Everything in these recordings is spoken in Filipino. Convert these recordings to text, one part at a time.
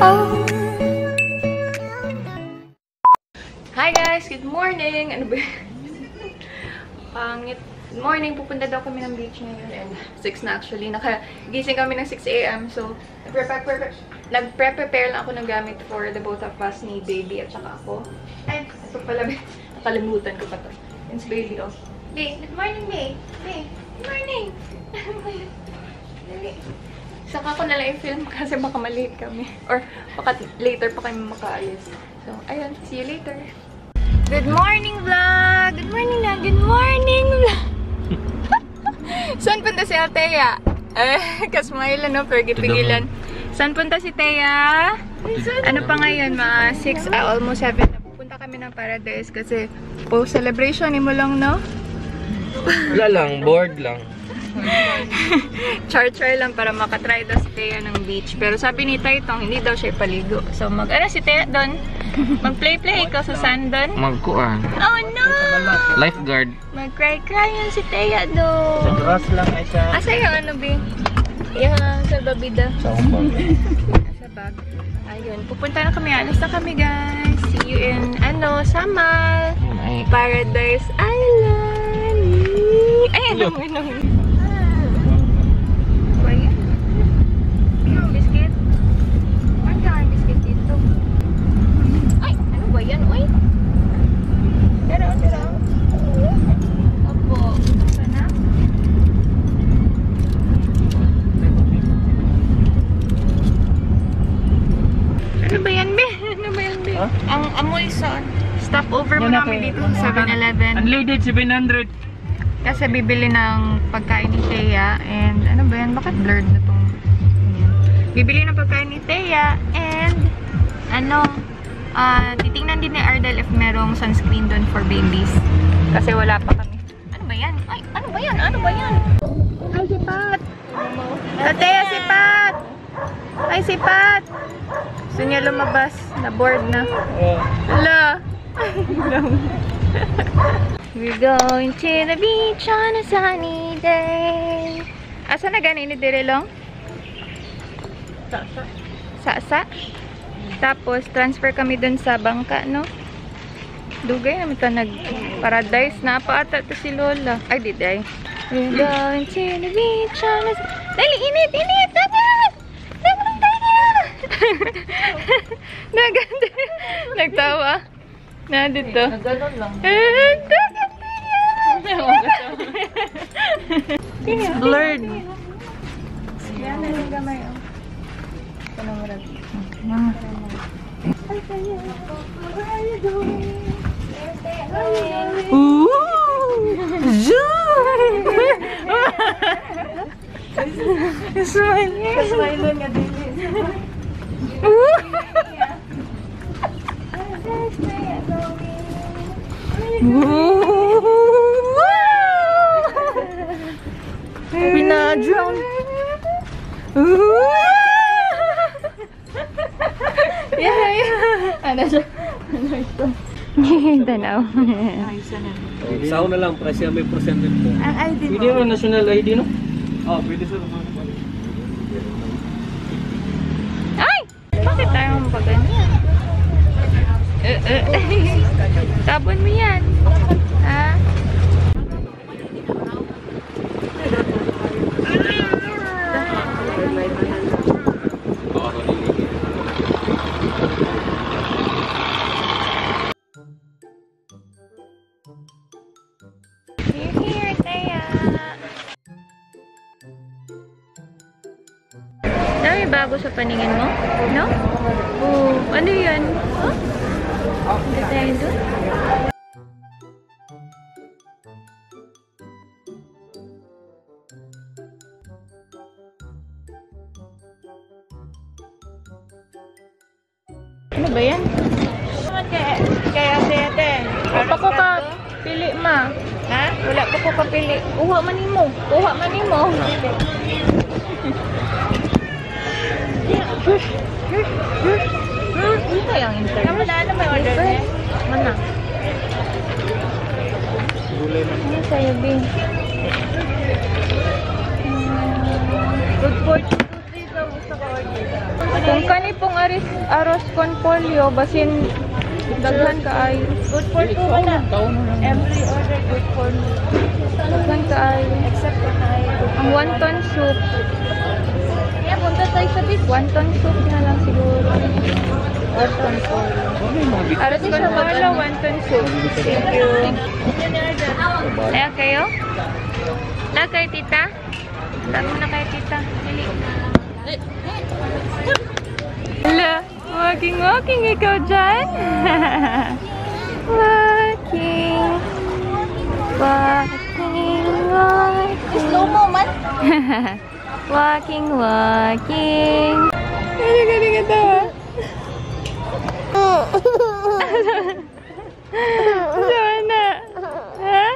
Oh. Hi guys! Good morning! Ano ba yun? Pangit. Good morning! Pupunta daw kami ng beach ngayon. And 6 na actually. Nakagising kami ng 6 AM. So, nagpre-prepare lang ako ng gamit for the both of us, ni baby at saka ako. Ay, ito pala. Nakalimutan ko pa to. It's baby oh. Babe, good morning, babe. Babe, good morning. Saka ko na lang i-film kasi baka malate kami. Or baka later pa kami makaalis. So, ayun. See you later. Good morning, vlog! Good morning na! Good morning, vlog! Saan punta si Althea? Kasmailan, no? Pergipigilan. Saan punta si Thea? Ano pa ngayon? Mga 6, almost 7 na. Pupunta kami ng Paradise kasi celebration mo lang, no? Wala lang, bored lang. Char-char lang para makatry daw si Thea ng beach. Pero sabi ni Taitong, hindi daw siya paligo. So, si Thea doon? Mag-play-play ikaw sa sand doon? Magkuan. Oh no! Lifeguard. Mag-cry-cry yan si Thea doon. Sa grass lang ay siya. Asa yung ano, Bing? Yung sa babida. Sa umbang. Sa bag. Ayun. Pupunta na kami. Alis na kami, guys. See you in, Samal. Paradise Island. Ay, ano mo. Biscuit? Ano ka biscuit dito? Ay, ano ba yan? Uy! Dara. Opo. Sana? Ano ba yan, Be? Huh? Ang amoy sa stopover mo namin dito sa 7-Eleven. Unleaded 700. Kasi bibili ng pagkain ni Thea. And ano ba yan? Bakit blurred na itong... Bibili ng pagkain ni Thea. And titingnan din ni Ardel if merong sunscreen doon for babies. Kasi wala pa kami. Ano ba yan? Ay, ano ba yan? Ay, si Pat! Thea, si Pat! Ay, si Pat! Gusto niya lumabas. Na-bored na. Hala! We're going to the beach on a sunny day. Asa na ganin ni Direlong? Sa. Tapos, transfer kami dun sa bangka, no? Dugay naman ito nag-paradise. Napaata ito si Lola. Ay, diday. We're going to the beach on a... Dali, init! Nagtawa. Na dito. Nagganon lang. It's blurred. Yan na yung gamay. Panamurag. Ooh! Smile nga din. Pina-drown. Ano siya? Ano ito? Tanaw. Sao na lang, kasi may percentage po. Ang ID mo? Pwede mo national ID, no? Pwede sa Ay! Bakit tayo mapaganyan? Sabon mo yan. Ha? You're here, Thea. Dami bago sa paningin mo? No? Oh, ano yan? Oh? Hindi tayo doon? Ano ba yan? Kaya ate. Wala ko ka pili ma. Ha? Wala ko ka pili. Kuha man nimo. Hindi ko yung internet. Kamu na ano may order niya? Mana? Ano sa'yo, Bing? Good for 2, 3 ka gusto ko order. Kung kani pong pares aros con polio, basin daghan ka ay. Good for two na. Every order good for me. Daghan ka ay. Except for tayo. Ang wonton soup. Kaya punta tayo sa beach. Wonton soup na lang siguro. Wonton polio. Aros con polio, wonton soup. Thank you. Laya kayo? Laya kayo, tita? Laya muna kayo, tita. Dali. Hala, walking ikaw dyan. Walking. Slow mo man. Walking. Galing ka tawa. Sana. Ha?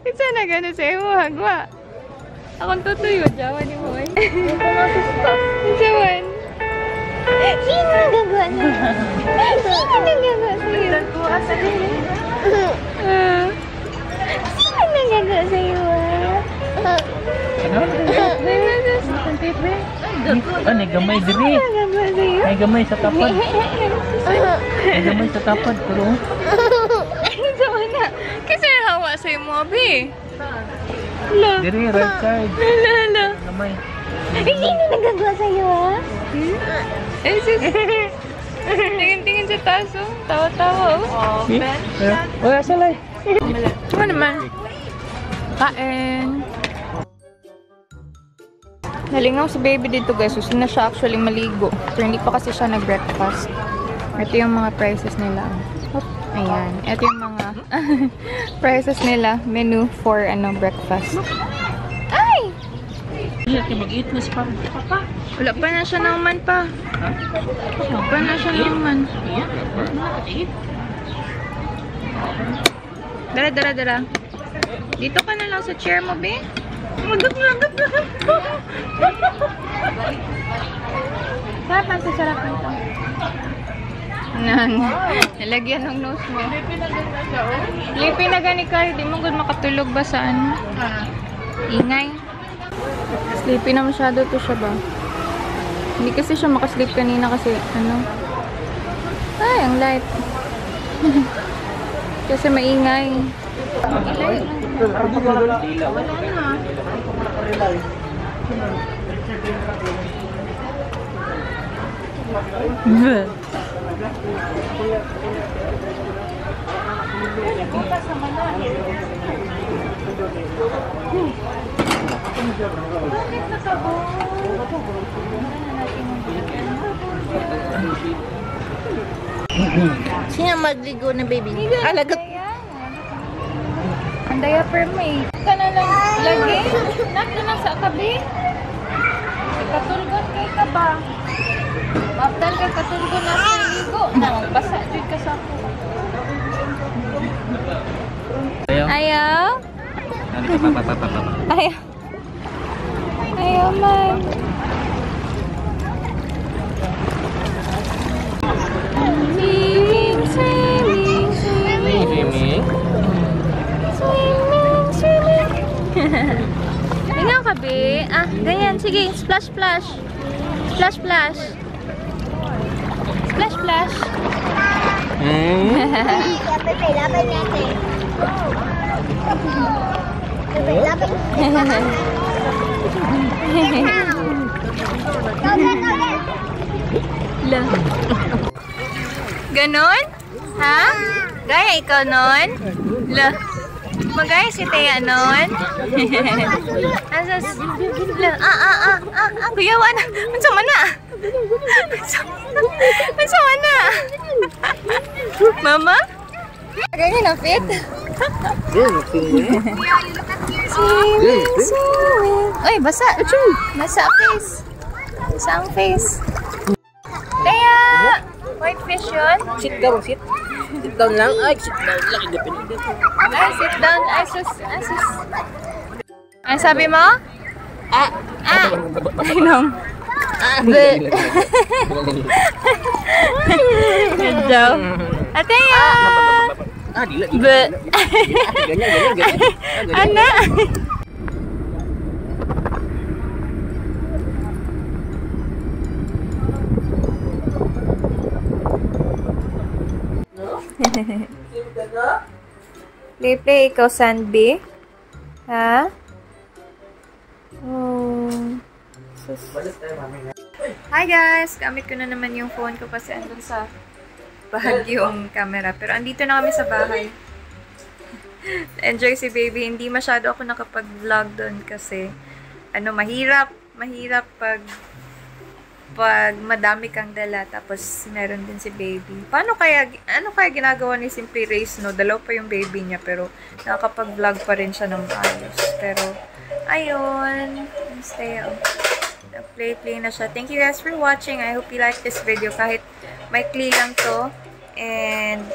Isa na gano'n sa iyo, hagwa. Akong tutuyo, jawa ni mo eh. Jawan. Sino nagagawa na? Sino nagagawa sa'yo? Nagkuha sa din. Sino nagagawa sa'yo Ano? Ano, gamay diri. Nagagawa sa'yo? May gamay sa tapad. May gamay sa tapad, pero Jawan na. Kasi hawa sa'yo mo, abi. Hala. diri, right side. Hala. Gamay. Sino nagagawa sa'yo, ha? Eh, sis. Tingin-tingin sa taas, oh. Tawa-tawa, oh. Wala salay. Ano naman? Kain. Nalingaw si baby dito, guys. Gusto na siya actually maligo. Pero hindi pa kasi siya nag-breakfast. Ito yung mga prices nila. Oop, ayan. Ito yung mga prices nila. Menu for breakfast. Ay! Iya, mag-eat na si Papa. Wala pa na siya naman pa. Wala pa na siya naman. Iya, eat. Dara. Dito ka na lang sa chair mo, be. Magap. Sarap ang sasarap nito. Nalagyan ng nose mo. Lipi na gani kayo. Di mo good makatulog ba sa ano? Ingay. Sleepy na masyado to siya ba? Hindi kasi siya makasleep kanina kasi ano. Ay, ang light. Kasi maingay. Sino magligo na baby? Alagat. Ang diaper mo eh. Ka na lang lagi. Nak na sa kabi. Katulgon kay ka ba? Mapdal kay katulgon na sa ligo. Basa dyan ka sa ako. Ayaw? Ayaw. Ayaw man. Tingnan ka, be. Ah, ganyan. Sige, splash. Splash. Splash. Lapay natin. Ganon? Ha? Gaya ikaw nun? Magaya si Thea nun? Asas? Kuyawa na. Mansama na. Mansama na. Mama? Ganyan na fit? Uy, basa. Basa ang face. Thea! White fish yun? Sit down lang. Ay, sit down lang. Independent. Ay, sit down. Asus. Ano sabi mo? Inom. Good job. Ateya! Dila. Ganyan. Ana? Play, ikaw, Sanbi? Ha? Oh. Hi guys! Gamit ko na naman yung phone ko kasi andun sa bahag yung camera. Pero andito na kami sa bahay. Enjoy si baby. Hindi masyado ako nakapag-vlog doon kasi mahirap pag madami kang dala tapos meron din si baby. Ano kaya ginagawa ni Simply Race, no? Dalaw pa yung baby niya pero nakakapag-vlog pa rin siya ng maayos. Pero ayun, stay play na siya. Thank you guys for watching. I hope you like this video kahit maikli lang to. And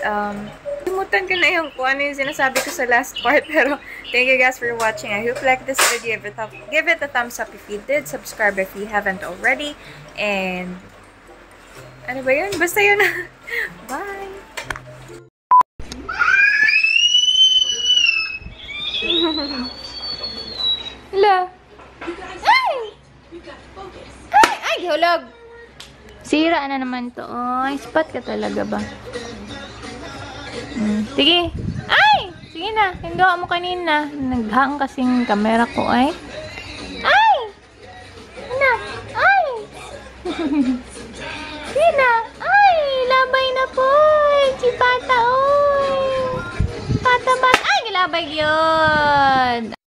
limutan ko na yung kung ano yung sinasabi ko sa last part. Pero thank you guys for watching. I hope you like this video. Give it a thumbs up if you did. Subscribe if you haven't already. And ano ba yun? Basta yun. Bye! Hala! Ay! Ay! Hulog! Sira na naman to. Ay, spot ka talaga ba? Sige. Ay! Sige na. Yung gawa mo kanina. Naghang kasing camera ko ay. Ay! Ano? Ay! Sige na. Ay! Labay na po. Si Pata, oy. Pata. Ay! Gilabay yun.